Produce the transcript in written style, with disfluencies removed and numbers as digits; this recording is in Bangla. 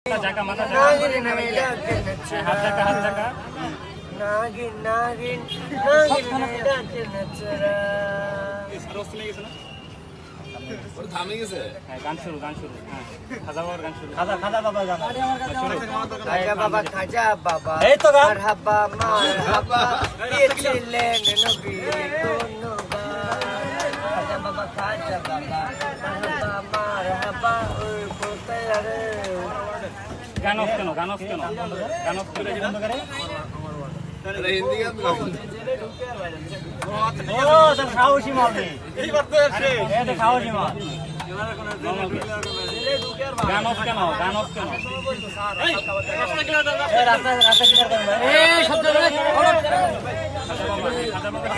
জায়গা মাথা নাগিন আমি ডাকে নাচরা হাত জায়গা হাত জায়গা নাগিন নাগিন নাগিন আমি ডাকে নাচরা থামে গেছে গান শুরু হ্যাঁ খাজা বাবার গান শুরু খাজা বাবা খাজা বাবা এই তো গান। মারহাবা মারহাবা দিয়েছিলেন নবী কোন খাজা বাবা মারহাবা মারহাবা ওই কোথায় রে গান অফ কেন গান অফ কেন বন্ধ করে হিন্দি গান তো ও সব খাওয়াছি মারবে এইবার তো আসে এই তো খাওয়াছি মার গান অফ কেন এই রাস্তা ক্লিয়ার করুন এই শব্দ খাজা বাবা